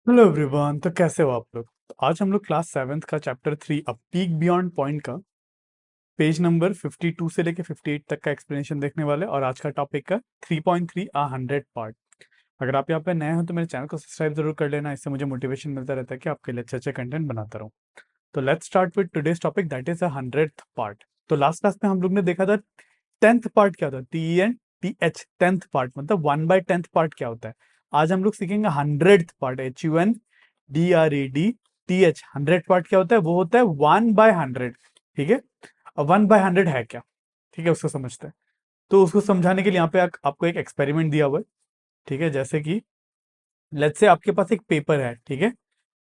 Hello everyone. तो कैसे हो आप लोग? तो आज हम लोग क्लास सेवेंथ का चैप्टर 3 अ पीक बियॉन्ड पॉइंट का पेज नंबर 52 से लेके 58 तक का एक्सप्लेनेशन देखने वाले हैं। और आज का टॉपिक का 3.3 अ 100 पार्ट। अगर आप यहाँ पे नए हो तो मेरे चैनल को सब्सक्राइब जरूर कर लेना, इससे मुझे मोटिवेशन मिलता रहता है कि आपके लिए अच्छे अच्छे कंटेंट बनाता रहूँ। तो let's start with today's topic, that is a 100th part. तो लास्ट क्लास में हम लोग ने देखा था 10th पार्ट क्या होता है, TENTH 10th पार्ट मतलब 1/10th पार्ट क्या होता है। आज हम लोग सीखेंगे 100th part, HUNDRED TH 100 part क्या होता है, वो होता है 1/100। ठीक है, अब 1/100 है क्या? ठीक है, उसको समझते हैं। तो उसको समझाने के लिए यहाँ पे आपको एक एक्सपेरिमेंट दिया हुआ है। ठीक है, जैसे कि लेट्स से आपके पास एक पेपर है। ठीक है,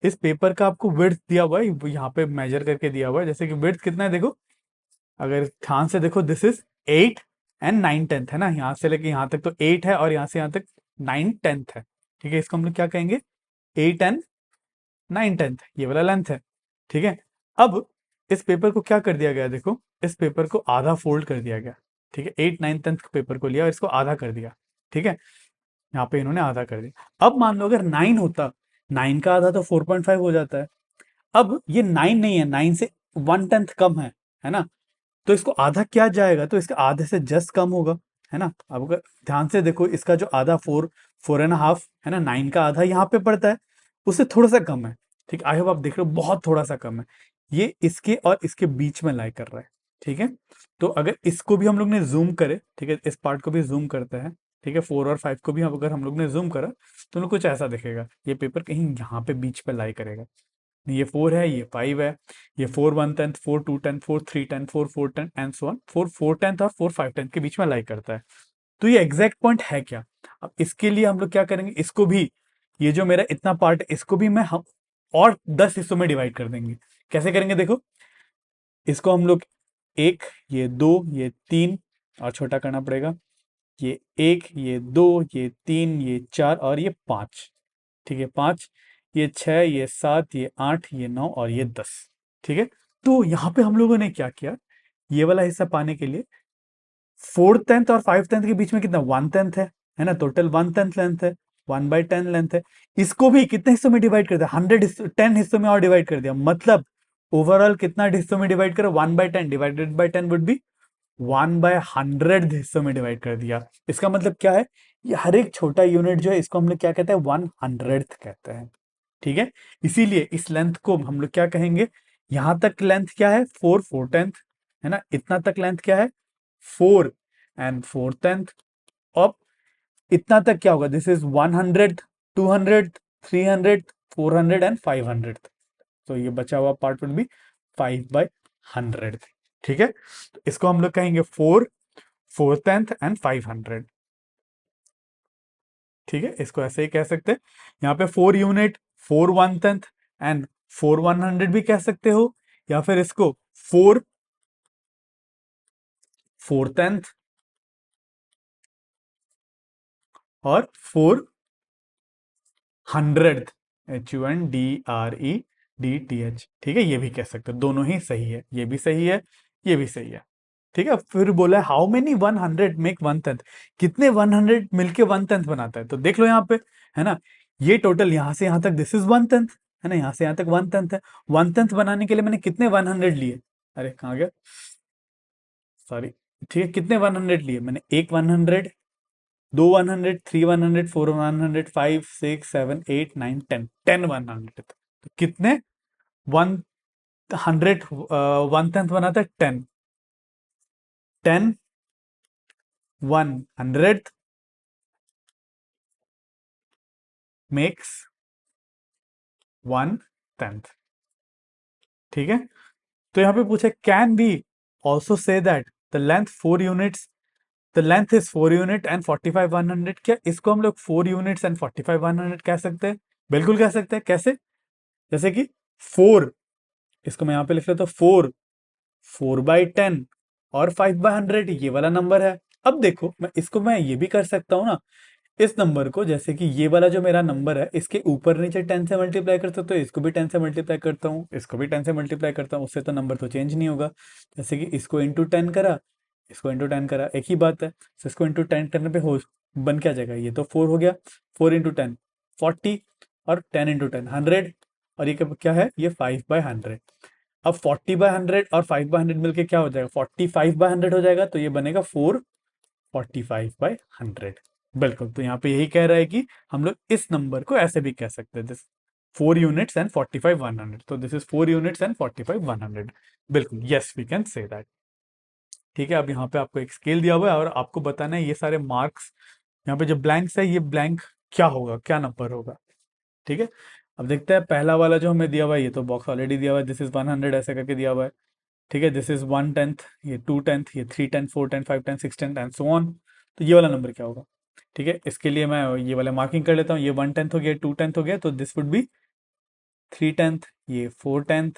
इस पेपर का आपको विड्थ दिया हुआ है, वो यहाँ पे मेजर करके दिया हुआ है। जैसे कि विड्थ कितना है देखो, अगर ध्यान से देखो, दिस इज 8 और 9/10 है ना। यहाँ से लेके यहाँ तक तो 8 है और यहाँ से यहाँ तक 9/10 है। ठीक है, इसको हम लोग क्या कहेंगे, 8 और 9/10 ये वाला लेंथ है। ठीक है, अब इस पेपर को क्या कर दिया गया, देखो इस पेपर को आधा फोल्ड कर दिया गया। ठीक है, 8 9 10 पेपर को लिया और इसको आधा कर दिया। ठीक है, यहाँ पे इन्होंने आधा कर दिया। अब मान लो अगर 9 होता, 9 का आधा तो 4.5 हो जाता है। अब ये 9 नहीं है, 9 से 1/10 कम है ना। तो इसको आधा क्या जाएगा, तो इसका आधे से जस्ट कम होगा, है ना। अब अगर ध्यान से देखो, इसका जो आधा 4.5 है ना, 9 का आधा यहाँ पे पड़ता है, उससे थोड़ा सा कम है। ठीक, आई होप आप देख रहे हो, बहुत थोड़ा सा कम है। ये इसके और इसके बीच में लाई कर रहा है। ठीक है, तो अगर इसको भी हम लोग ने जूम करे, ठीक है, इस पार्ट को भी जूम करते हैं। ठीक है, 4 और 5 को भी अगर हम लोग ने जूम करा तो हम लोग कुछ ऐसा दिखेगा, ये पेपर कहीं यहाँ पे बीच पे लाई करेगा। ये 4 है, ये 5 है, ये 4/110, 4/210, 4/310, 4/410 एंड सो ऑन, 4/410 और 4/510 के बीच में लाई करता है। तो ये एग्जैक्ट पॉइंट है क्या? अब इसके लिए हम लोग क्या करेंगे, इसको भी, ये जो मेरा इतना पार्ट है इसको भी मैं हम और 10 हिस्सों में डिवाइड कर देंगे। कैसे करेंगे देखो, इसको हम लोग एक, ये दो, ये तीन, और छोटा करना पड़ेगा, ये एक, ये दो, ये तीन, ये चार और ये पांच। ठीक है, पांच, ये छह, ये सात, ये आठ, ये नौ और ये 10। ठीक है, तो यहाँ पे हम लोगों ने क्या किया, ये वाला हिस्सा पाने के लिए 4/10 और 5/10 के बीच में कितना 1/10 है ना, टोटल 1/10 लेंथ है, 1/10 लेंथ है। इसको भी कितने हिस्सों में डिवाइड कर दिया, 10 हिस्सों में और डिवाइड कर दिया। मतलब ओवरऑल कितना हिस्सों में डिवाइड करो, 1/10 डिवाइडेड बाई 10 वुड बी 1/100 हिस्सों में डिवाइड कर दिया। इसका मतलब क्या है, ये हर एक छोटा यूनिट जो है इसको हम लोग क्या कहते हैं, 100th कहते हैं। ठीक है, इसीलिए इस लेंथ को हम लोग क्या कहेंगे, यहां तक लेंथ क्या है, 4/4 है ना, इतना तक लेंथ क्या है, 4 and 4/10। अब इतना तक क्या होगा, दिस इज 100, 200, 300, 400 एंड 500। तो ये बचा हुआ पार्ट वुड बी 5/100। ठीक है, तो इसको हम लोग कहेंगे 4/4 एंड 500। ठीक है, इसको ऐसे ही कह सकते हैं। यहाँ पे 4 यूनिट, 4/1 एंड 4/100 भी कह सकते हो, या फिर इसको 4/4 और 4/100, HUNDREDTH। ठीक है, ये भी कह सकते हो, दोनों ही सही है, ये भी सही है, ये भी सही है। ठीक है, फिर बोला हाउ मेनी 100 मेक 1/10, कितने 100 मिलके 1/10 बनाता है। तो देख लो यहाँ पे, है ना, ये टोटल यहाँ से यहाँ तक दिस इज 1/10 है ना, यहाँ से यहाँ तक 1/10 है। 1/10 बनाने के लिए मैंने कितने 100 लिए, अरे कहाँ गया, सॉरी। ठीक है, कितने 100 लिए मैंने, एक 100, दो 100, थ्री 100, फोर 100, 5 6 7 8 9 10, 10 100। तो कितने 100 1/10 बनाता है, 10, 10 100 मेक्स 1/10। ठीक है, तो यहाँ पे पूछे can be also say that the length 4 units, the length is 4 unit and 45/100। क्या इसको हम लोग 4 यूनिट्स एंड 45/100 कह सकते हैं? बिल्कुल कह सकते हैं। कैसे? जैसे कि 4, इसको मैं यहाँ पे लिख लेता हूँ, 4 4/10 और 5/100 ये वाला नंबर है। अब देखो, मैं ये भी कर सकता हूँ ना, इस नंबर को, जैसे कि ये वाला जो मेरा नंबर है इसके ऊपर नीचे 10 से मल्टीप्लाई कर सकते हो, इसको भी 10 से मल्टीप्लाई करता हूँ, इसको भी 10 से मल्टीप्लाई करता हूँ, उससे तो नंबर तो चेंज नहीं होगा। जैसे कि इसको इंटू 10 करा, इसको इंटू 10 करा, एक ही बात है। तो इसको इंटू 10 करने पे हो बन क्या जाएगा, ये तो 4 हो गया, 4 × 10 40, और 10 × 10 100, और ये क्या है, ये 5/100। अब 40/100 और 5/100 मिलके क्या हो जाएगा, 45/100 हो जाएगा, तो ये बनेगा 445/100। बिल्कुल, तो यहाँ पे यही कह रहा है कि हम लोग इस नंबर को ऐसे भी कह सकते हैं, दिस 4 यूनिट्स एंड 45/100, तो दिस इज 4 यूनिट्स एंड 45/100। बिल्कुल, yes we can say that. ठीक है, अब यहाँ पे आपको एक स्केल दिया हुआ है और आपको बताना है ये सारे मार्क्स, यहाँ पे जो ब्लैंक्स है, ये ब्लैंक क्या होगा, क्या नंबर होगा। ठीक है, अब देखते हैं पहला वाला जो हमें दिया हुआ है, ये तो बॉक्स ऑलरेडी दिया हुआ है, दिस इज 100 ऐसे करके दिया हुआ है। ठीक है, दिस इज 1/10, ये 2/10, ये 3/10, 4/10, 5/10, 6/10 एंड सो ऑन। तो ये वाला नंबर क्या होगा। ठीक है, इसके लिए मैं ये वाला मार्किंग कर लेता हूँ, ये 1/10 हो गया, 2/10 हो गया, तो दिस वुड बी 3/10, ये 4/10,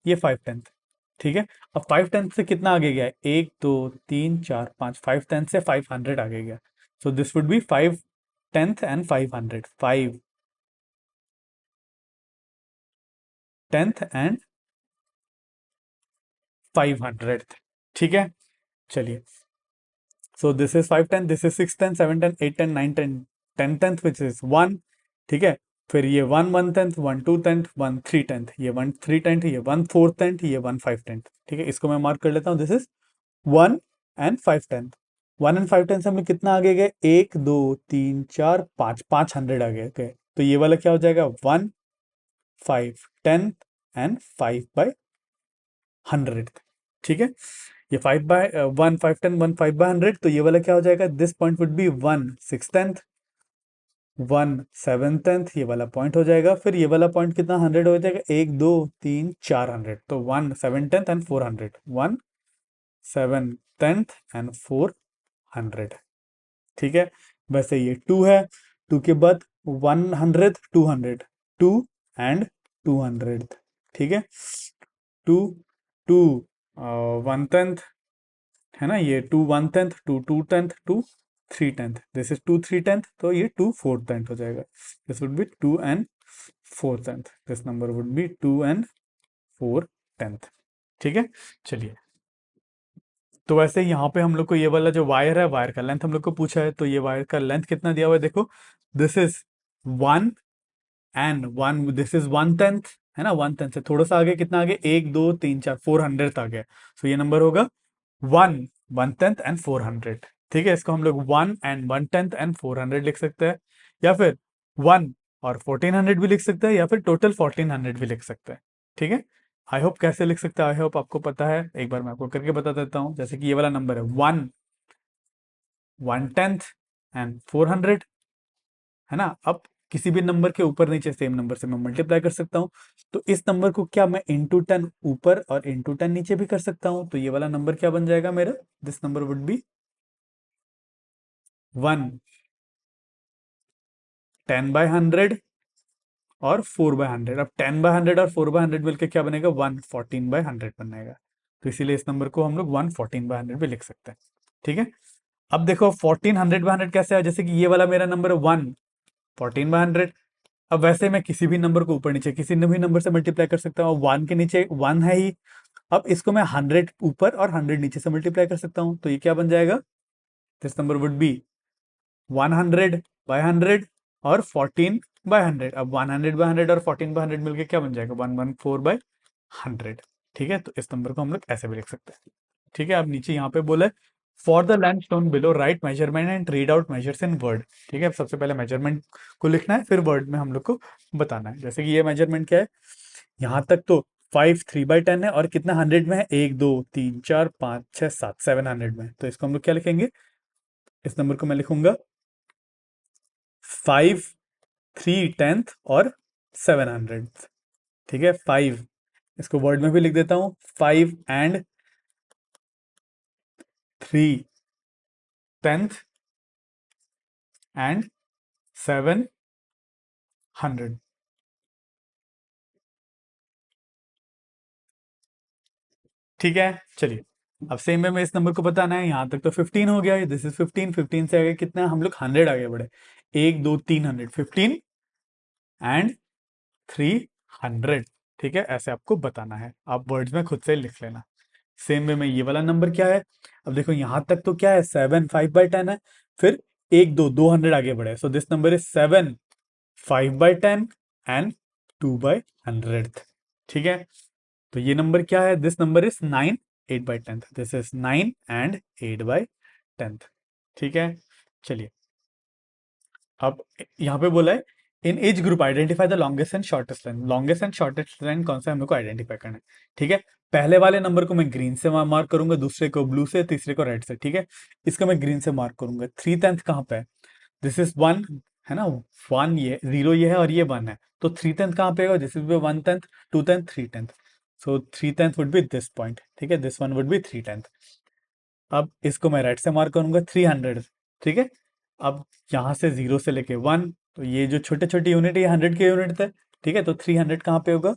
ये 5/10। ठीक है, अब 5/10 से कितना आगे गया है, 1 2 3 4 5, 5/10 से 500 आगे गया, so this would be 5/10 and 500, 5/10 and 500। ठीक है, चलिए, so this is 5/10, this is 6/10, 7/10, 8/10, 9/10, 10/10 which is 1। ठीक है, फिर ये 1/1/10, 1/2/10, 1/3/10, ये 1/3/10, ये 1/4/10, ये 1/5/10। ठीक है, इसको मैं मार्क कर लेता हूँ, दिस इज 1 and 5/10। 1 and 5/10 से हम लोग कितना आगे गए, 1 2 3 4 5, 500 आगे गए, तो ये वाला क्या हो जाएगा, 1 5 10 and 5/100। ठीक है, ये 5/1 5/10 1 5/100, तो ये वाला क्या हो जाएगा, दिस पॉइंट वुड बी 1 6/10, 1 7/10, ये वाला पॉइंट हो जाएगा, फिर ये वाला पॉइंट कितना 100 हो जाएगा, 1 2 3 4 100, तो 1 7/10 and 400, 1 7/10 and 400। ठीक है, वैसे ये 2 है, 2 के बाद 100, 200, 2 and 200। ठीक है, 2 1/10 है ना, ये 2 1/10, 2 2/10, 2 3/10, दिस इज 2 3/10, तो ये 2 4/10 हो जाएगा, this would be 2 and 4/10, this number would be 2 and 4/10। ठीक है, चलिए, तो वैसे यहाँ पे हम लोग को ये वाला जो वायर है, वायर का लेंथ हम लोग को पूछा है, तो ये वायर का लेंथ कितना दिया हुआ है, देखो, this is 1 and 1, this is 1/10 है ना, 1/10 से थोड़ा सा आगे, कितना आगे, 1 2 3 4, 400 आ गया, तो ये नंबर होगा 1 1/10 and 400। ठीक है, इसको हम लोग 1 and 1/10 and 400 लिख सकते हैं, या फिर 1 और 1400 भी लिख सकते हैं, या फिर टोटल 1400 भी लिख सकते हैं। ठीक है, आई होप कैसे लिख सकते हैं, आई होप आपको पता है, एक बार मैं आपको करके बता देता हूँ, जैसे कि ये वाला नंबर है 1 1/10 and 400, है ना। अब किसी भी नंबर के ऊपर नीचे सेम नंबर से मैं मल्टीप्लाई कर सकता हूँ, तो इस नंबर को क्या मैं इंटू 10 ऊपर और इंटू 10 नीचे भी कर सकता हूँ, तो ये वाला नंबर क्या बन जाएगा मेरा, दिस नंबर वुड बी 1 10/100 और 4/100। अब 10/100 और 4/100 मिलकर क्या बनेगा, 1 14/100 बनेगा, तो इसीलिए इस नंबर को हम लोग 1 14/100 भी लिख सकते हैं। ठीक है, अब देखो 1400/100 कैसे है, जैसे कि ये वाला मेरा नंबर है 1 14/100। अब वैसे मैं किसी भी नंबर को ऊपर नीचे किसी भी नंबर से मल्टीप्लाई कर सकता हूँ, 1 के नीचे 1 है ही, अब इसको मैं 100 ऊपर और 100 नीचे से मल्टीप्लाई कर सकता हूँ, तो ये क्या बन जाएगा, दिस नंबर वुड बी 100/100 और 14/100। अब 100/100 और 14/100 मिलके क्या बन जाएगा, 114/100। ठीक है, तो इस नंबर को हम लोग ऐसे भी लिख सकते हैं। ठीक है, अब नीचे यहाँ पे बोला है, for the line shown below right measurement and read out measures in word. ठीक है, सबसे पहले मेजरमेंट को लिखना है, फिर वर्ड में हम लोग को बताना है, जैसे कि ये मेजरमेंट क्या है, यहाँ तक तो 5 3/10 है, और कितना 100 में है, 1 2 3 4 5 6 7, 700 में है, तो इसको हम लोग क्या लिखेंगे, इस नंबर को मैं लिखूंगा 5 3/10 और 700। ठीक है, 5 इसको वर्ड में भी लिख देता हूं, 5 and 3/10 and 700। ठीक है, चलिए, अब सेम वे में इस नंबर को बताना है, यहां तक तो 15 हो गया, दिस इज 15, 15 से आगे कितना हम लोग 100 आगे बढ़े, 1 2 3 100, 15 and 300। ठीक है, ऐसे आपको बताना है, आप वर्ड्स में खुद से लिख लेना। सेम वे में ये वाला नंबर क्या है, अब देखो यहां तक तो क्या है, 7 5/10 है, फिर 1 2 200 आगे बढ़े, so this number is 7 5/10 and 2/100th। ठीक है, तो ये नंबर क्या है? This number is 9 8/10th। This is 9 and 8/10th। ठीक है, चलिए अब यहाँ पे बोला है in age group identify the longest and shortest line. Longest and shortest line कौन सा है, हम लोग को आइडेंटिफाई करना है। ठीक है, पहले वाले नंबर को मैं ग्रीन से मार्क करूंगा, दूसरे को ब्लू से, तीसरे को रेड से। ठीक है, इसको मैं ग्रीन से मार्क करूंगा। 3/10 कहाँ पे है? दिस इज 1 है ना, 1 ये 0 ये है और ये 1 है, तो 3/10 कहाँ पे होगा? This is 1/10 2/10 3/10। So 3/10 would be this point. ठीक है, दिस वन वुड बी 3/10। अब इसको मैं रेड से मार्क करूंगा 300। ठीक है, अब यहाँ से 0 से लेके 1, तो ये जो छोटे छोटे यूनिट है ये 100 के यूनिट थे। ठीक है, तो 300 कहाँ पे होगा?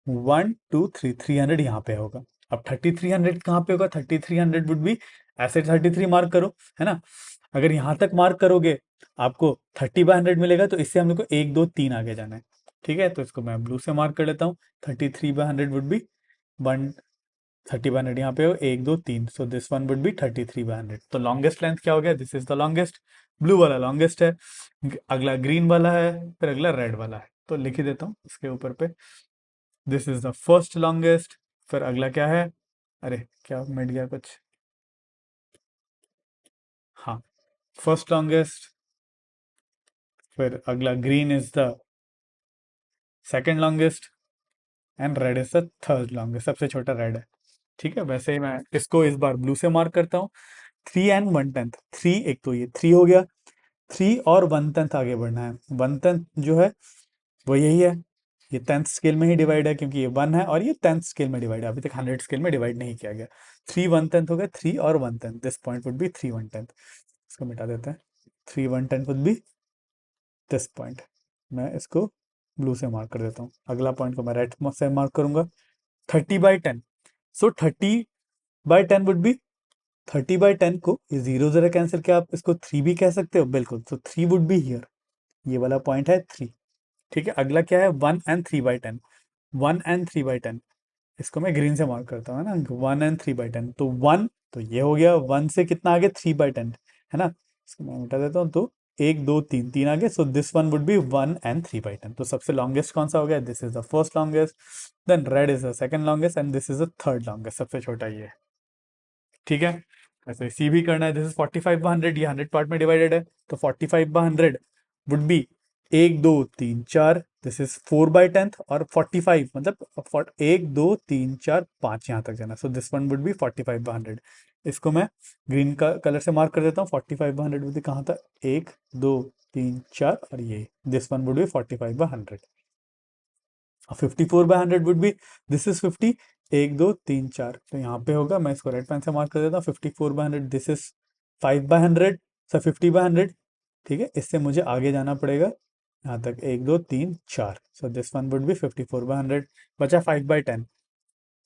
1 2 3 300 यहाँ पे होगा। अब 3300 कहाँ पे होगा? 3300 वुड बी ऐसे 33 मार्क करो, है ना। अगर यहाँ तक मार्क करोगे आपको 30/100 मिलेगा, तो इससे हम लोग को 1 2 3 आगे जाना है। ठीक है, तो इसको मैं ब्लू से मार्क कर लेता हूँ। 33/100 वुड बी 1 30/100 यहाँ पे हो 1 2 3, so this one would B 33/100। तो लॉन्गेस्ट लेंथ क्या हो गया? This is the longest. Blue वाला लॉन्गेस्ट है, अगला ग्रीन वाला है, फिर अगला रेड वाला है। तो लिख ही देता हूँ इसके ऊपर पे, this is the first longest. फिर अगला क्या है? अरे क्या मिट गया कुछ, हाँ, फर्स्ट लॉन्गेस्ट। फिर अगला green is the second longest and red is the third longest, सबसे छोटा रेड है। ठीक है, वैसे ही मैं इसको इस बार ब्लू से मार्क करता हूँ। 3 and 1/10, 3 एक तो ये 3 हो गया, 3 और 1/10 आगे बढ़ना है। 1/10 जो है वो यही है, ये 10th स्केल में ही डिवाइड है, क्योंकि ये 1 है और ये 10th स्केल में डिवाइड है, अभी तक 100 स्केल में डिवाइड नहीं किया गया। 3 1/10 हो गया, 3 और 1/10, दिस पॉइंट वुड बी 3 1/10। इसको मिटा देते हैं, 3 1/10 वुड बी दिस पॉइंट। मैं इसको ब्लू से मार्क कर देता हूँ। अगला पॉइंट को मैं रेड से मार्क करूंगा। 30/10, सो 30/10 वुड बी 30/10 को ये जीरो जरा कैंसिल किया, आप इसको 3 भी कह सकते हो, बिल्कुल। तो 3 वुड बी हियर, ये वाला पॉइंट है 3। ठीक है, अगला क्या है? 1 and 3/10। 1 and 3/10, इसको मैं ग्रीन से मार्क करता हूँ, है ना। 1 and 3/10, तो 1 तो ये हो गया, 1 से कितना आगे? 3/10, है ना। इसको मैं मिटा देता हूँ, तो 1 2 3 3 आगे, so this one would B 1 and 3/10। तो सबसे लॉन्गेस्ट कौन सा हो गया? This is the first longest, then red is the second longest and this is the third longest, सबसे छोटा ये है। ठीक है, ऐसे सी भी करना है। दिस इज 45/100, ये 100 पार्ट में डिवाइडेड है, तो 45/100 वुड बी 1 2 3 4, दिस इज 4/10 और 45 मतलब 1 2 3 4 5 यहाँ तक जाना, so this one would B 45/100। इसको मैं ग्रीन का कलर से मार्क कर देता हूँ। 45/100 वुड बी कहाँ था? 1 2 3 4 और ये, this one would B 45/100। 54/100 would be, this is 50, 1 2 3 4, तो यहाँ पे होगा। मैं इसको रेड पेन से मार्क कर देता हूँ। 54/100, दिस इज 5/100, सो 50/100। ठीक है, इससे मुझे आगे जाना पड़ेगा यहाँ तक, 1 2 3 4, so this one would B 54/100। बचा 5/10,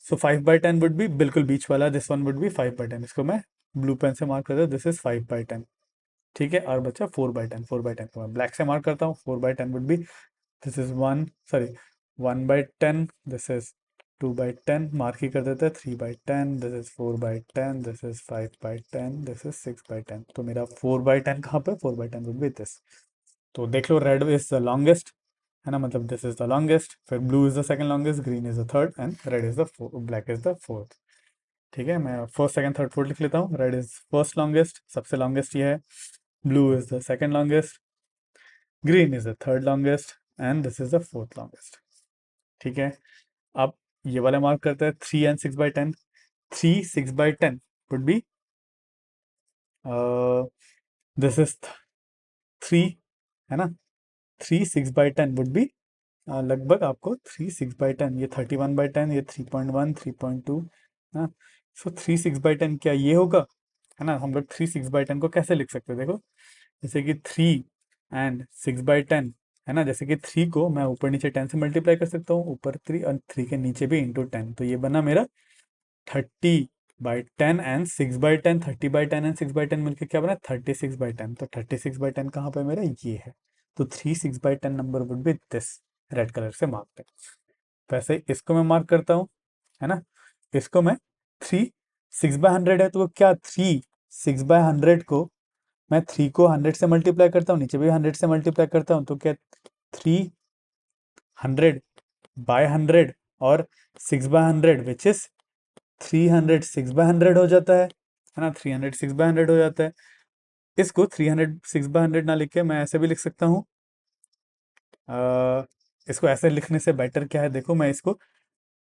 सो 5/10 वुड बी बिल्कुल बीच वाला, दिस वन वुड बी 5/10। इसको मैं ब्लू पेन से मार्क कर देता हूँ, दिस इज 5/10। ठीक है, और बचा 4/10। 4/10 को मैं ब्लैक से मार्क करता हूँ। 4/10 would be, this is 1 sorry 1/10, this is 2/10, mark ही कर देते हैं। 3/10, this is 4/10, this is 5/10, this is 6/10। तो मेरा 4/10 कहाँ पे? 4/10 वुड बी दिस। तो देख लो, रेड इज द लॉन्गेस्ट, है ना, मतलब दिस इज द लॉन्गेस्ट, फिर blue is the second longest, green is the third and red is the black is the fourth. ठीक है, मैं फर्स्ट सेकंड थर्ड फोर्थ लिख लेता हूँ। रेड इज फर्स्ट लॉन्गेस्ट, सबसे लॉन्गेस्ट ये है। Blue is the second longest, green is the third longest and this is the fourth longest. ठीक है, अब ये वाला मार्क करते हैं। 3 and 6/10, 3 6/10 would be, this is 3, है ना। 3 6/10 वुड बी लगभग आपको 3 6/10, ये 31/10, ये 3.1 3.2, हाँ। सो 3 6/10 क्या ये होगा, है ना। हम लोग 3 6/10 को कैसे लिख सकते हैं? देखो, जैसे कि 3 and 6/10, है ना। जैसे कि 3 को मैं ऊपर नीचे 10 से मल्टीप्लाई कर सकता हूँ, ऊपर 3 और 3 के नीचे भी इंटू 10, तो ये बना मेरा 30/10 एंड 6/10। 30/10 एंड 6/10 मिलकर क्या बना? 36/10। तो 36/10 कहाँ पे मेरा? ये है। तो 3 6/10 number would be this, red colour से मार्क है। वैसे इसको मैं मार्क करता हूँ, है ना। इसको मैं 3 6/100 है, तो क्या 3 6/100 को मैं 3 को 100 से मल्टीप्लाई करता हूँ, नीचे भी 100 से मल्टीप्लाई करता हूँ, तो क्या 3 100 बाय 100 और 6 बाय 100 विच इज 300 6 बाय 100 हो जाता है ना, 300 6 बाय 100 हो जाता है। इसको 300 6 बाय 100 ना लिख के मैं ऐसे भी लिख सकता हूँ। इसको ऐसे लिखने से बेटर क्या है, देखो मैं इसको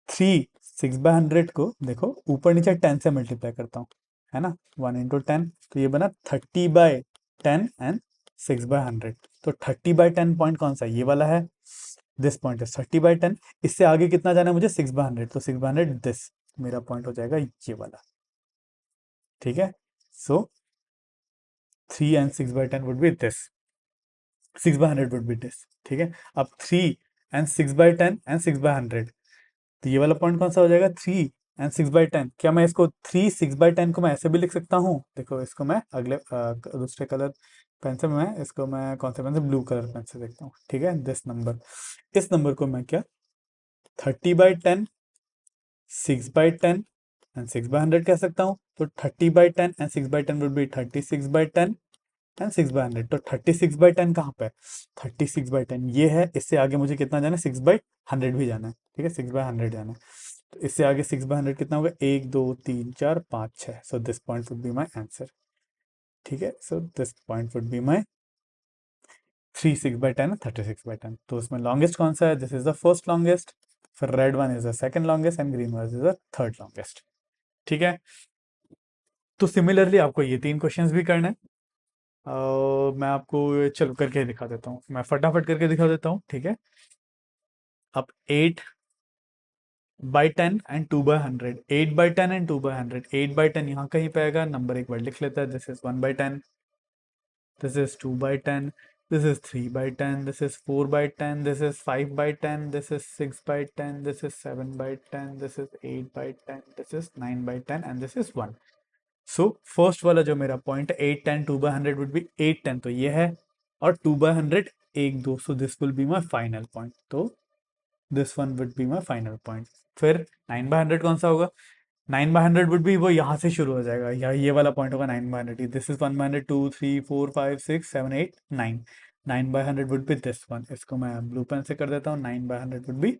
6 बाय 100 को देखो ऊपर नीचे 10 से मल्टीप्लाई करता हूँ, है ना, 1 × 10, तो ये बना 30/10 एंड 6/100। तो 30/10 पॉइंट कौन सा है? ये वाला है, दिस पॉइंट है 30/10। इससे आगे कितना जाना है मुझे? 6/100, तो 6/100 दिस मेरा पॉइंट हो जाएगा ये वाला, ठीक है। सो 3 and 6/10 would be this, 6/100 would be this, ठीक है। अब 3 and 6/10 एंड 6/100, तो ये वाला पॉइंट कौन सा हो जाएगा? 3 and 6/10। क्या मैं इसको 3 6/10 को मैं ऐसे भी लिख सकता हूँ? देखो इसको मैं अगले दूसरे कलर पेन से, मैं इसको मैं कौन से पेन से, ब्लू कलर पेन से देखता हूँ, ठीक है। दिस नंबर, इस नंबर को मैं क्या 30/10 6/10 एंड 6/100 कह सकता हूँ। तो 30/10 एंड 6/10 वुड बी 36/10 एंड 6/100। तो 36/10 कहाँ पे है? 36/10 ये है। इससे आगे मुझे कितना जाना है? 6/100 भी जाना है, ठीक है, 6/100 जाना है। तो इससे आगे 6/100 कितना होगा? 1 2 3 4 5 6। So this point would be my answer, ठीक है। So this point would be my 3 6/10 36/10। तो उसमें लॉन्गेस्ट कौन सा है? This is the first longest, फिर red one is the second longest and green one is the third longest, ठीक है। तो सिमिलरली आपको ये 3 क्वेश्चंस भी करना है। मैं आपको चलो करके दिखा देता हूँ, मैं फटाफट करके दिखा देता हूँ, ठीक है। अब 8/10 एंड 2/100, 8/10 एंड 2/100, 8/10 यहाँ कहीं पे आएगा, नंबर एक बार लिख लेता है। This is 1/10, this is 2/10, this is 3/10, this is 4/10, this is 5/10, this is 6/10, this is 7/10, this is 8/10, this is 9/10 and this is 1। So first वाला जो मेरा पॉइंट है 810 2/100 वुड बी 810, तो ये है, और 2/100 1 2, so this will be my final point. तो this one would be my final point. फिर 9/100 कौन सा होगा? 9/100 वुड बी वो यहाँ से शुरू हो जाएगा, या ये वाला पॉइंट होगा 9/100। This is 1/100 2 3 4 5 6 7 8 9, 9/100 would be this one. इसको मैं ब्लू पेन से कर देता हूँ, 9/100 वुड बी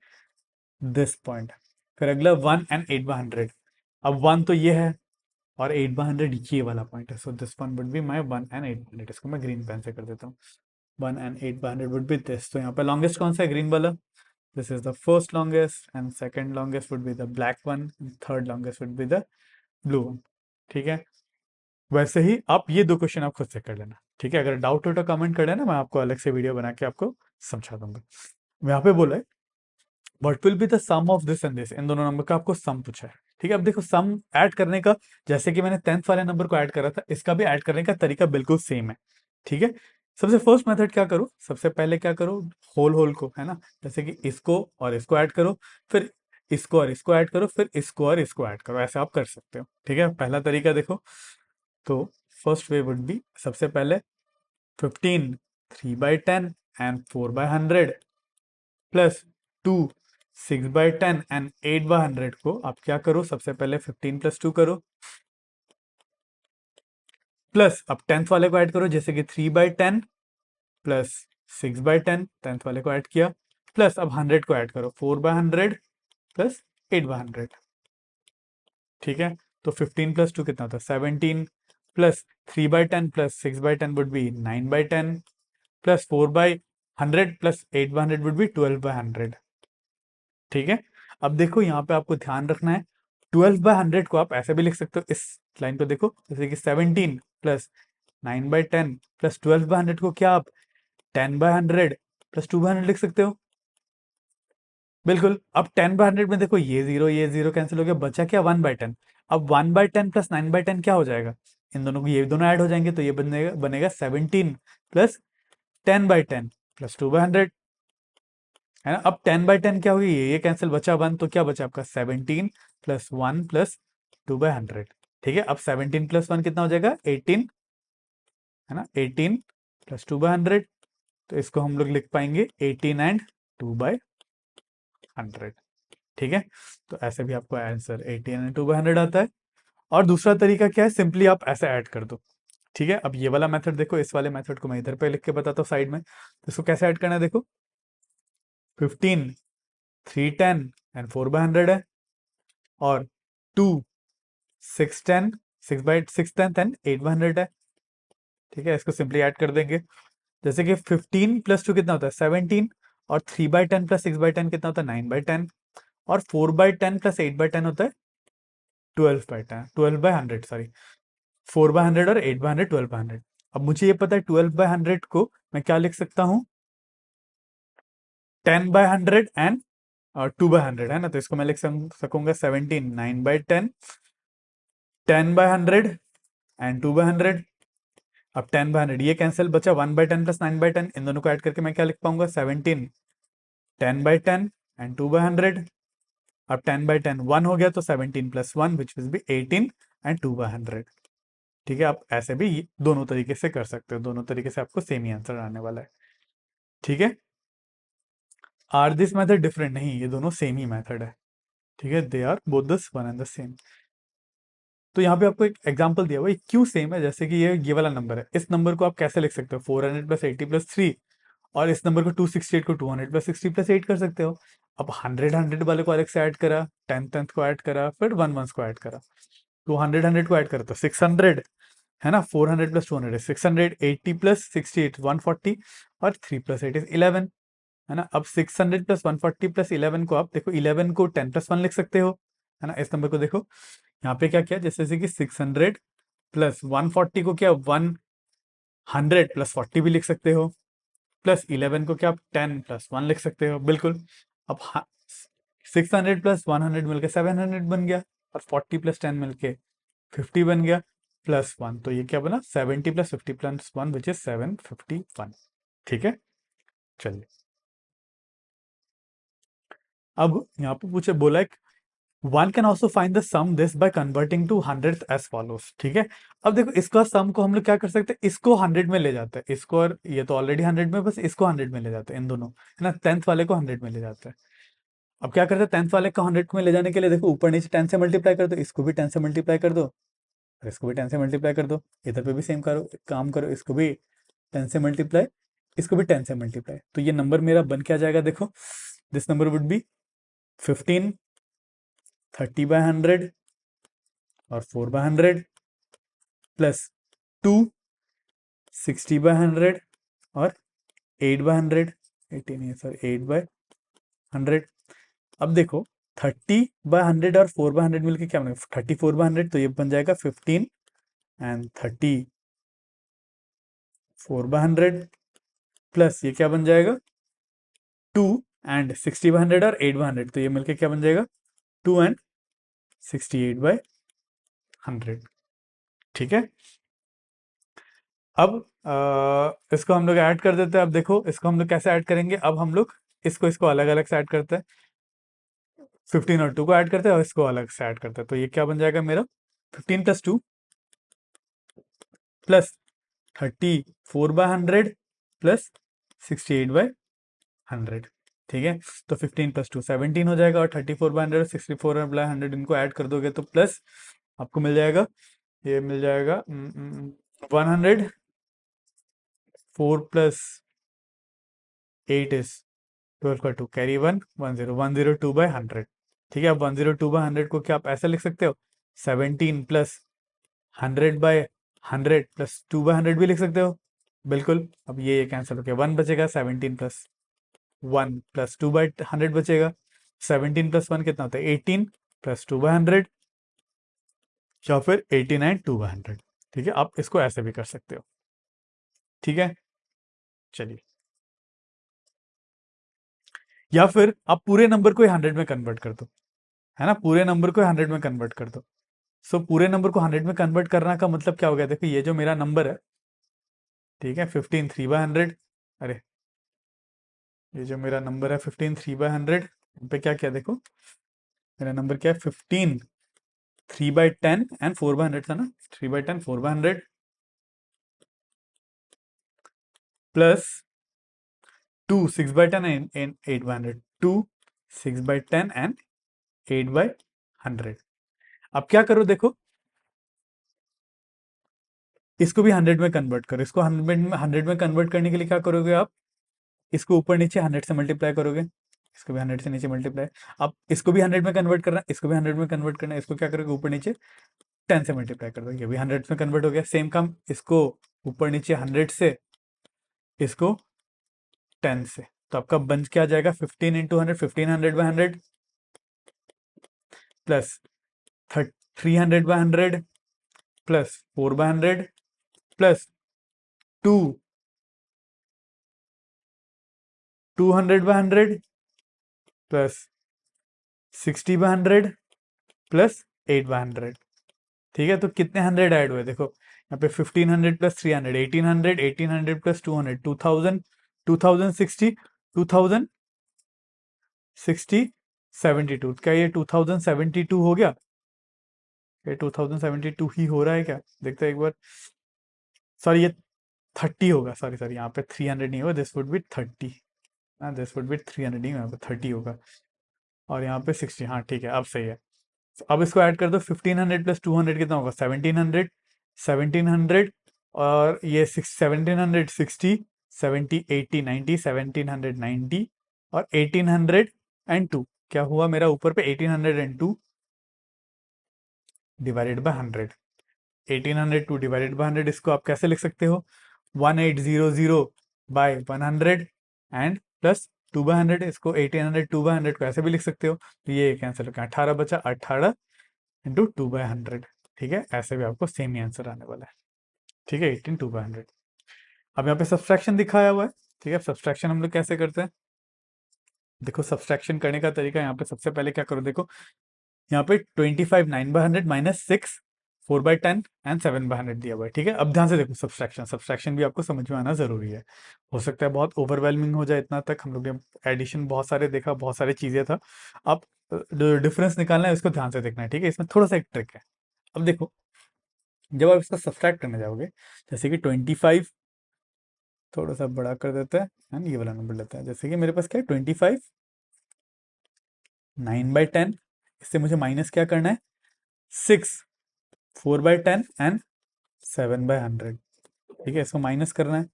दिस पॉइंट। फिर अगला 1 and 8/100। अब 1 तो ये है और 8/100 ये वाला पॉइंट है, so this one would be my 1 and 8/100। इसको मैं ग्रीन पेन से कर देता हूँ, 1 and 8/100 वुड बी दिस। तो यहाँ पे लॉन्गेस्ट कौन सा है? ग्रीन वाला। This is the first longest and second longest would be the black one and third longest would be the blue one, ठीक है। वैसे ही आप ये 2 क्वेश्चन आप खुद से कर लेना, ठीक है। अगर डाउट हो तो कमेंट कर देना, मैं आपको अलग से वीडियो बना के आपको समझा दूंगा। यहाँ पे बोला है what will be the sum of this and this, इन दोनों नंबर का आपको सम पूछा है, ठीक है। अब देखो सम ऐड करने का, जैसे कि मैंने 10th वाले नंबर को ऐड करा था, इसका भी ऐड करने का तरीका बिल्कुल सेम है, ठीक है। सबसे फर्स्ट मेथड क्या करो, सबसे पहले क्या करो, होल होल को, है ना, जैसे कि इसको और इसको ऐड करो, फिर इसको और इसको ऐड करो, फिर इसको और इसको ऐड करो, ऐसे आप कर सकते हो, ठीक है। पहला तरीका देखो, तो फर्स्ट वे वुड बी, सबसे पहले 15 3/10 एंड 4/100 प्लस 2 6/10 एंड 8/100 को आप क्या करो, सबसे पहले 15 + 2 करो, प्लस अब 10th वाले को ऐड करो, जैसे कि 3/10 प्लस 6/10, 10th वाले को ऐड किया, प्लस अब 100 को ऐड करो, 4/100 प्लस 8/100, ठीक है। तो 15 + 2 कितना होता है? 17, plus 3/10 plus 6/10 would be 9/10, plus 4/100 plus 8/100 would be 12/100, ठीक है। अब देखो यहाँ पे आपको ध्यान रखना है, 12/100 को आप ऐसे भी लिख सकते हो, इस लाइन को देखो, जैसे कि 17 प्लस 9/10 प्लस 12/100 को क्या आप 10/100 प्लस 2/100 लिख सकते हो, बिल्कुल। अब 10/100 में देखो ये जीरो कैंसिल हो गया, बचा क्या? 1/10। अब 1/10 प्लस 9/10 क्या हो जाएगा? इन दोनों को, ये दोनों ऐड हो जाएंगे, तो ये बनेगा बनेगा 17 प्लस 10/10 प्लस 2/100, है ना। अब 10/10 क्या होगी? ये कैंसिल, बचा 1, तो क्या बचा आपका? 17 प्लस 1 प्लस 2/100, ठीक है। अब 17 प्लस 1 कितना हो जाएगा? 18, है ना, 18 प्लस 2/100, तो इसको हम लोग लिख पाएंगे 18 एंड 2/100, ठीक है। तो ऐसे भी आपको आंसर 18 एंड 2/100 आता है। और दूसरा तरीका क्या है, सिंपली आप ऐसे ऐड कर दो, ठीक है। अब ये वाला मेथड देखो, इस वाले मेथड को मैं इधर पे लिख के बताता हूँ साइड में, तो इसको कैसे ऐड करना है देखो। 15, 3 10 एंड 4/100 है, और 2 6 10, 6/6 एंड 8/100 है। ठीक है, इसको सिंपली ऐड कर देंगे। जैसे कि 15 + 2 कितना होता है 17, और 3/10 + 6/10 कितना होता है 9/10, और 4/10 + 8/10 होता है 12/10, 12/100 सॉरी, 4/100 और 8/100, 12/100। अब मुझे ये पता है 12/100 को मैं क्या लिख सकता हूँ, 10/100 एंड 2/100 है ना, तो इसको मैं लिख सकूंगा 17 9/10, 10/100 एंड 2/100। अब 10/100 ये कैंसिल, बचा 1/10 + 9/10, इन दोनों को ऐड करके मैं क्या लिख पाऊंगा 17 10/10 एंड 2/100। अब 10/10 1 हो गया, तो 17 + 1 विच विल बी 18 एंड 2/100। ठीक है, आप ऐसे भी दोनों तरीके से कर सकते हो, दोनों तरीके से आपको सेम ही आंसर आने वाला है। ठीक है, आर दिस मेथड डिफरेंट, नहीं, ये दोनों सेम ही मेथड है। ठीक है, they are both the one and the same. तो यहाँ पे आपको एक एग्जांपल दिया हुआ है, क्यों सेम है, जैसे कि ये वाला नंबर है, इस नंबर को आप कैसे लिख सकते हो 400 + 80 + 3, और इस नंबर को 268 को 200 + 60 + 8 कर सकते हो। अब 100 वाले को अलग से ऐड करा, 10 को ऐड करा, फिर 1 को ऐड करा, 200 को ऐड करा तो 600 है ना, 400 + 200 600, 80 + 68 140, और 3 + 8 इज 11, है ना। अब 600 + 140 + 11 को आप देखो, 11 को 10 + 1 लिख सकते हो, है ना। इस नंबर को देखो, यहाँ पे क्या किया, जैसे कि 600 + 140 को क्या 100 + 40 भी लिख सकते हो, प्लस 11 को क्या आप 10 + 1 लिख सकते हो, बिल्कुल। अब 600 + 100 मिलके 700 बन गया, और 40 + 10 मिलके 50 बन गया, +1, तो ये क्या बना 70 + 50 + 1 विच इज 751। ठीक है, चलिए। अब यहाँ पे पूछे, बोला है one can also find the sum this by converting to hundred as follows. ठीक है, अब देखो इसका सम को हम लोग क्या कर सकते हैं, इसको 100 में ले जाते हैं, इसको, और ये तो ऑलरेडी 100 में, बस इसको 100 में ले जाते हैं, इन दोनों, है ना, 10th वाले को 100 में ले जाते हैं। अब क्या करते हैं, 10th वाले को 100 में ले जाने के लिए देखो, ऊपर नीचे 10 से मल्टीप्लाई कर दो, इसको भी 10 से मल्टीप्लाई कर दो, और इसको भी 10 से मल्टीप्लाई कर दो, इधर पे भी सेम करो, काम करो, इसको भी 10 से मल्टीप्लाई, इसको भी 10 से मल्टीप्लाई, तो ये नंबर मेरा बन क्या जाएगा, देखो दिस नंबर वुड बी 15 30/100 और 4/100 प्लस 2 60/100 और 8/100, 80 नहीं सर 8/100। अब देखो 30/100 और 4/100 मिलके क्या बनेगा 34/100, तो ये बन जाएगा 15 एंड 34/100 प्लस ये क्या बन जाएगा 2 एंड 60/100 और 8/100, तो ये मिलके क्या बन जाएगा 2 एंड 68/100। ठीक है, अब इसको हम लोग ऐड कर देते हैं। अब देखो इसको हम लोग कैसे ऐड करेंगे, अब हम लोग इसको इसको अलग अलग से ऐड करते हैं, 15 और 2 को ऐड करते हैं, और इसको अलग से ऐड करते हैं, तो ये क्या बन जाएगा मेरा 15 + 2 प्लस 34/100 प्लस 68/100। ठीक है, तो 15 + 2 17 हो जाएगा, और 34/100 और 64/100 इनको ऐड कर दोगे तो प्लस आपको मिल जाएगा, ये मिल जाएगा 100, 4 + 8 इज 12 का 2 कैरी 1 10 102/100। ठीक है, अब 102/100 को क्या आप ऐसे लिख सकते हो 17 + 100/100 प्लस 2/100 भी लिख सकते हो, बिल्कुल। अब ये कैंसिल हो गया, 1 बचेगा, 17 + 1 प्लस 2/100 बचेगा, 17 + 1 कितना होता है 18 प्लस 2/100, या फिर 18 एंड 2/100। ठीक है, आप इसको ऐसे भी कर सकते हो। ठीक है, चलिए, या फिर आप पूरे नंबर को 100 में कन्वर्ट कर दो, है ना, पूरे नंबर को 100 में कन्वर्ट कर दो। सो पूरे नंबर को 100 में कन्वर्ट करना का मतलब क्या हो गया, देखो ये जो मेरा नंबर है, ठीक है 15 3/100, अरे ये जो मेरा नंबर है 15 3/100 पे क्या क्या देखो, मेरा नंबर क्या है 15 3/10 एंड 4/100 था ना, 3/10 4/100 प्लस 2 6/10 एंड 8/100, 2 6/10 एंड 8/100। अब क्या करो देखो, इसको भी 100 में कन्वर्ट करो, इसको 100 में कन्वर्ट करने के लिए क्या करोगे आप, इसको ऊपर नीचे 100 से मल्टीप्लाई करोगे, इसको भी 100 से नीचे मल्टीप्लाई। अब इसको भी 100 में कन्वर्ट करना है, इसको भी 100 में कन्वर्ट करना है, इसको क्या करोगे ऊपर नीचे 10 से मल्टीप्लाई कर दो, ये भी 100 में कन्वर्ट हो गया। सेम काम इसको ऊपर नीचे 100 से, इसको 10 से, तो आपका बन क्या आ जाएगा 15 into 100, 1500/100 plus 300/100 plus 4/100 plus 200/100 plus 60/100 plus 8/100। ठीक है, तो कितने 100 ऐड हुए देखो यहाँ पे, 1500 प्लस 300 1800, 1800 प्लस 200 2000, 2060, 2060 72। क्या ये 2072 हो गया? ये 2072 ही हो रहा है क्या? देखते हैं एक बार। सॉरी ये 30 होगा, सॉरी सॉरी, यहाँ पे 300 नहीं होगा, this would be 30, this would be 300 नहीं, यहाँ पे 30 होगा, और यहाँ पे 60। हाँ ठीक है, अब सही है। अब इसको ऐड कर दो, 1500 प्लस 200 कितना होगा 1700, 1700 और ये 1760, 70 80 90, 1790 और 1802। क्या हुआ मेरा ऊपर पे 1802 डिवाइडेड बाय 100। 1802 डिवाइडेड बाय 100, इसको आप कैसे लिख सकते हो 1800 बाय 100 एंड प्लस 2/100। इसको 1802/100 को ऐसे भी लिख सकते हो, तो ये कैंसिल हो गया, 18 बचा, 18 इंटू 2/100। ठीक है, ऐसे भी आपको सेम ही आंसर आने वाला है। ठीक है, 18 2/100। अब यहाँ पे सब्सट्रैक्शन दिखाया हुआ है। ठीक है, सब्सट्रैक्शन हम लोग कैसे करते हैं, देखो सब्सट्रैक्शन करने का तरीका, यहाँ पे सबसे पहले क्या करो, देखो यहाँ पे 25 9/100 माइनस 6 4/10 एंड 7/100 दिया हुआ है। ठीक है, अब ध्यान से देखो सब्सट्रैक्शन, सब्सट्रैक्शन भी आपको समझ में आना जरूरी है। हो सकता है बहुत ओवरवेलमिंग हो जाए, इतना तक हम लोग ने एडिशन बहुत सारे देखा, बहुत सारी चीजें था। अब डिफरेंस निकालना है, इसको ध्यान से देखना है। ठीक है, इसमें थोड़ा सा एक ट्रिक है। अब देखो जब आप इसका सब्सट्रैक्ट करने जाओगे, जैसे कि 25, थोड़ा सा बड़ा कर देते हैं एंड ये वाला नंबर लेते हैं, जैसे कि मेरे पास क्या है 25 9/10, इससे मुझे माइनस क्या करना है 6 4/10 एंड 7/100। ठीक है, इसको माइनस करना है।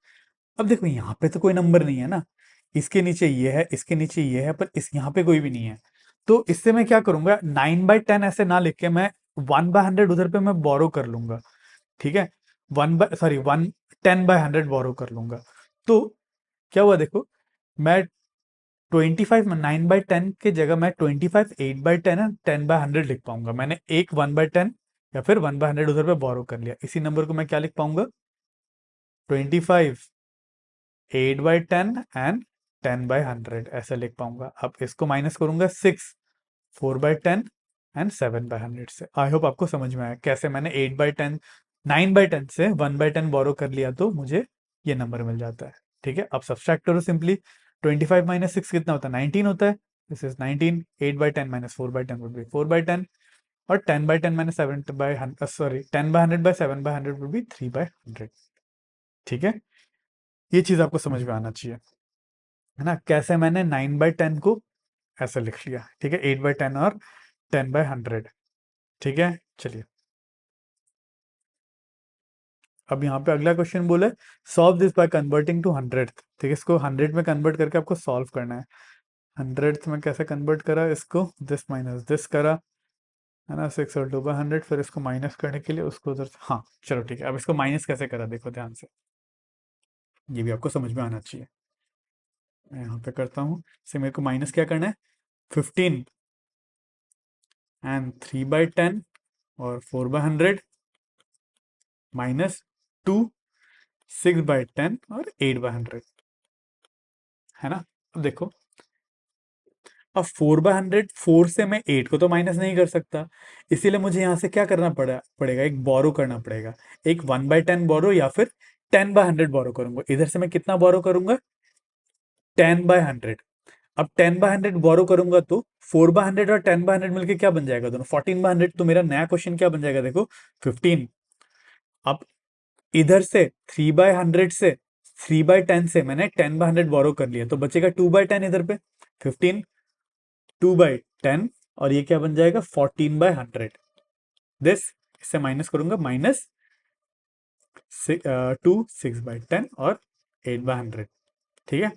अब देखो यहाँ पे तो कोई नंबर नहीं है ना, इसके नीचे ये है, इसके नीचे ये है, पर इस यहाँ पे कोई भी नहीं है, तो इससे मैं क्या करूंगा 9/10 ऐसे ना लिख के मैं 1/100 उधर पे मैं बोरो कर लूंगा। ठीक है, 10/100 बोरो कर लूंगा। तो क्या हुआ देखो, मैं 25 9/10 की जगह मैं 25 8/10 है 10/100 लिख पाऊंगा। मैंने एक 1/10 या फिर 1/100 उधर पे बोरो कर लिया, इसी नंबर को मैं क्या लिख पाऊंगा 25 8/10 एंड 10/100 ऐसा लिख पाऊंगा। अब इसको माइनस करूंगा 6 4/10 एंड 7/100 से। आई होप आपको समझ में आया कैसे मैंने 8/10 9/10 से 1/10 बोरो कर लिया, तो मुझे ये नंबर मिल जाता है। ठीक है, अब सब्सट्रैक्ट करो सिंपली, 25 माइनस 6 कितना होता है 19 होता है, this is 19, 8/10 minus 4/10 would be 4/10 और 10/10 minus 7/100 sorry 10/100 by 7/100 would be 3/100। ठीक है, ये चीज आपको समझ में आना चाहिए, है ना, कैसे मैंने 9/10 को ऐसे लिख लिया। ठीक है, 8/10 और 10/100। ठीक है, चलिए अब यहाँ पे अगला क्वेश्चन बोले solve this by converting to 100। ठीक है, इसको 100 में कन्वर्ट करके आपको सॉल्व करना है। 100 में कैसे कन्वर्ट करा इसको, दिस माइनस दिस करा, है ना, 6 और 2/100, फिर इसको माइनस करने के लिए उसको उधर, हाँ चलो ठीक है। अब इसको माइनस कैसे करा देखो ध्यान से, ये भी आपको समझ में आना चाहिए। मैं यहाँ पे करता हूँ, से मेरे को माइनस क्या करना है 15 एंड 3/10 और 4/100 माइनस 2 6/10 और 8/100, है ना। अब देखो, अब 4/100, 4 से मैं 8 को तो माइनस नहीं कर सकता, इसीलिए मुझे यहाँ से क्या करना पड़ेगा एक बोरो करना पड़ेगा, एक 1/10 बोरो या फिर 10/100 बोरो करूंगा। इधर से मैं कितना बोरो करूंगा 10/100। अब 10/100 बोरो करूंगा तो 4/100 और 10/100 मिलके क्या बन जाएगा दोनों 14/100। तो मेरा नया क्वेश्चन क्या बन जाएगा देखो 15। अब इधर से 3/100 से 3/10 से मैंने 10/100 बोरो कर लिया, तो बचेगा 2/10 इधर पे 15 2/10 और ये क्या बन जाएगा 14/100। दिस इससे माइनस करूंगा माइनस 2 6/10 और 8/100। ठीक है,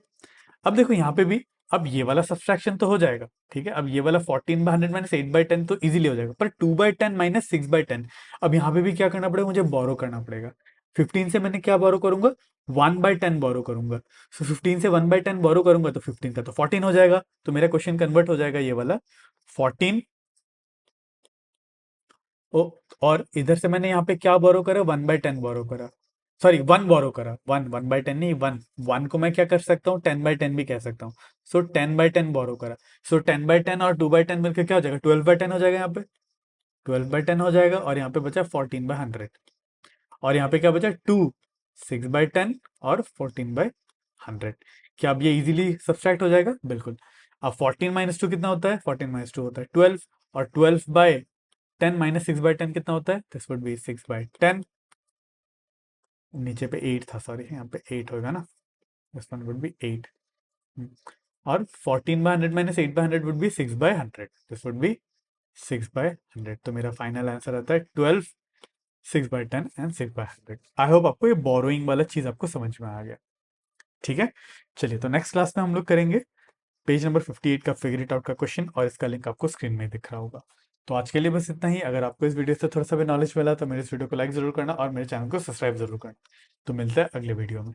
अब देखो यहाँ पे भी अब ये वाला सब्सट्रैक्शन तो हो जाएगा, ठीक है। अब ये वाला 14/100 माइनस 8/10 तो इजीली हो जाएगा, पर 2/10 माइनस 6/10, अब यहाँ पे भी क्या करना पड़ेगा, मुझे बोरो करना पड़ेगा। 15 से मैंने क्या बोरो करूंगा, 1/10 बोरो करूंगा। सो 15 से 1/10 बोरो करूंगा तो 15 का तो 14 हो जाएगा, तो मेरा क्वेश्चन कन्वर्ट हो जाएगा ये वाला 14। ओ, और इधर से मैंने यहाँ पे क्या बोरो करा, 1/10 बोरो करा, सॉरी 1 बोरो करा, 1/10 नहीं, 1 को मैं क्या कर सकता हूँ, 10/10 भी कह सकता हूँ। सो 10/10 बोरो करा। सो 10/10 और 2/10 मिलकर क्या हो जाएगा, 12/10 हो जाएगा यहाँ पे, 12/10 हो जाएगा, और यहाँ पे बचा 14/100, और यहाँ पे क्या बचा 2, 6/10 और 14/100। क्या अब ये इजीली सब्सट्रैक्ट हो जाएगा, बिल्कुल। अब 14 - 2 कितना होता है, 14 - 2 होता है 12, और 12/10 माइनस 6/10 कितना होता है, दिस वुड बी 6/10। नीचे पे 8 था, सॉरी, यहाँ पे 8 होगा ना, दिस वन वुड बी 8। और 14/100 minus 8/100 would be 6/100, this would be 6/100। तो मेरा फाइनल आंसर आता है 12, 6/10 एंड 6/100। आई होप आपको ये बोरोइंग वाला चीज आपको समझ में आ गया, ठीक है। चलिए, तो नेक्स्ट क्लास में हम लोग करेंगे पेज नंबर 58 का फिगर इट आउट का क्वेश्चन, और इसका लिंक आपको स्क्रीन में दिख रहा होगा। तो आज के लिए बस इतना ही। अगर आपको इस वीडियो से थोड़ा सा भी नॉलेज मिला तो मेरे इस वीडियो को लाइक जरूर करना और मेरे चैनल को सब्सक्राइब जरूर करना। तो मिलते हैं अगले वीडियो में।